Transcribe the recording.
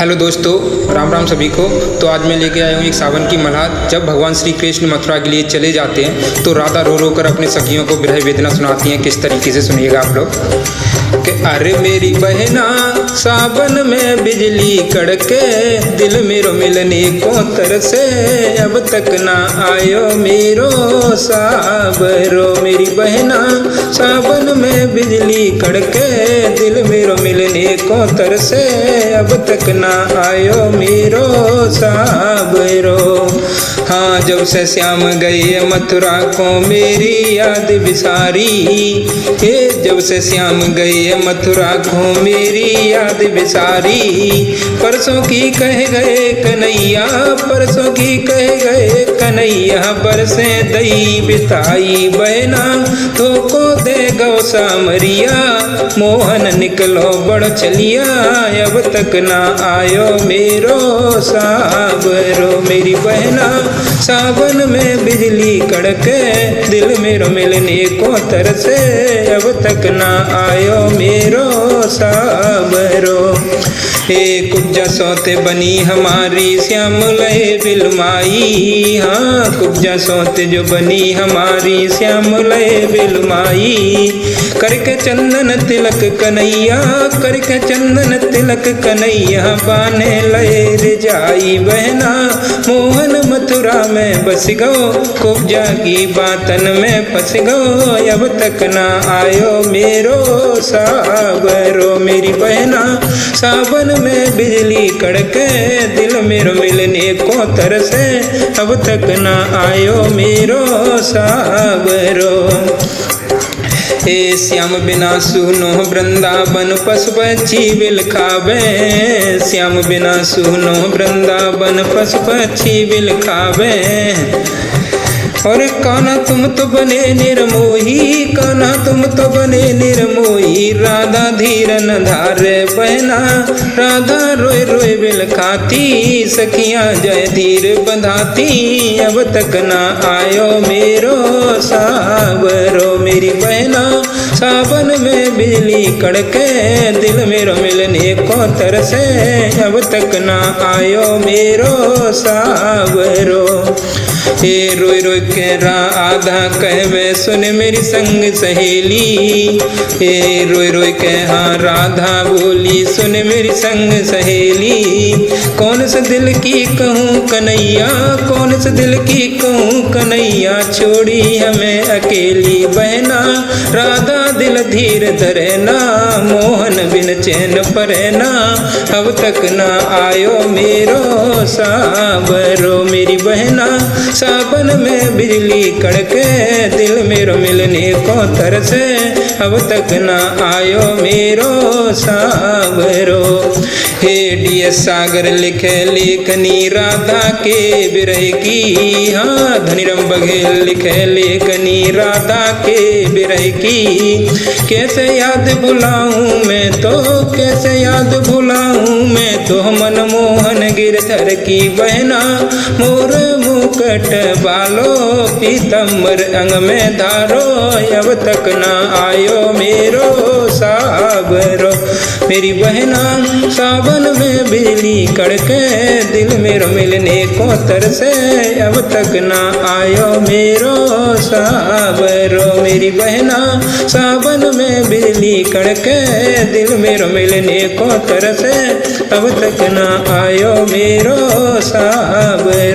Hello दोस्तों, राम राम सभी को। तो आज मैं लेके आया हूँ एक सावन की मल्हार। जब भगवान श्री कृष्ण मथुरा के लिए चले जाते हैं तो राधा रो रो कर अपने सखियों को विरह वेदना सुनाती हैं। किस तरीके से सुनिएगा आप लोग कि अरे मेरी बहना सावन में बिजली कड़के, दिल मेरो मिलने को तरसे, अब तक ना आयो मेरो साबरो। मेरी बहना सावन में बिजली कड़के, दिल मेरो मिलने को तरसे, अब तक ना आयो मेरो साबरो। हाँ, जब से श्याम गए मथुरा को मेरी याद बिसारी, हे जब से श्याम गए मथुरा को मेरी याद बिसारी। परसों की कह गए कन्हैया, परसों की कह गए कन्हैया, बरसे दई बिताई बहना तो को दे गौ सामरिया। मोहन निकलो बड़ चलिया, अब तक ना आयो मेरो साबरो। मेरी बहना सावन में बिजली कड़के, दिल मेरो मिलने को तरसे, अब तक ना आयो मेरो साबरो। हे कुब्जा सौते बनी हमारी श्याम लय बिलमाई। हाँ, कुब्जा सौते जो बनी हमारी श्याम लय बिलमाई। करके चंदन तिलक कन्हैया, करके चंदन तिलक कन्हैया, बाने लय रिजाई बहना। मोहन मथुरा में बस गो, कुब्जा की बातन में फंस गो, अब तक ना आयो मेरो साबरो। मेरी बहना सावन में बिजली कड़के, दिल मेरो मिलने को तरसे, अब तक ना आयो मेरो साबरो। हे श्याम बिना सुनो वृंदावन, पशु पक्षी बिल खावे। श्याम बिना सुनो वृंदावन, पशु पक्षी बिल खावे। और कान्हा तुम तो बने निर्मोही, कान्हा तुम तो बने निर्मोही। राधा धीर न धारे बहना, राधा रोए रोए बिल खाती, सखियां जय धीर बंधाती, अब तक ना आयो मेरो साबरो। मेरी बहना सावन में बिजली कड़के, दिल मेरो मिलने को तरसे, अब तक ना आयो मेरो साबरो। हे रोई रोई के राधा कहवे सुन मेरी संग सहेली। हे रोई रोई के हाँ राधा बोली सुन मेरी संग सहेली। कौन सा दिल की कहूँ कन्हैया, कौन सा दिल की कहूँ कन्हैया, छोड़ी हमें अकेली बहना। राधा दिल धीर धरे ना, मोहन बिन चैन परे ना, अब तक ना आयो मेरो साबरो। मेरी बहना सावन में बिजली कड़के, दिल मेरो मिलने को तरसे, अब तक ना आयो मेरो साबरो। हे डीएस सागर लिखे लेखनी राधा के बिरह की। हाँ, धनीराम बघेल लिखे लेखनी राधा के बिरह की। कैसे याद भुलाऊं मैं तो, कैसे याद भुलाऊं मैं तो, मनमोहन गिरधर की बहना। मोर मुकट बालो पीतम्बर अंग में धारो, अब तक ना आयो मेरो साबरो। मेरी बहना सावन में बिजली कड़के, दिल मेरो मिलने को तरसे, अब तक ना आयो मेरो साबरो। मेरी बहना सावन में बिजली कड़के, दिल मेरो मिलने को तरसे, अब तक ना आयो मेरो साबरो।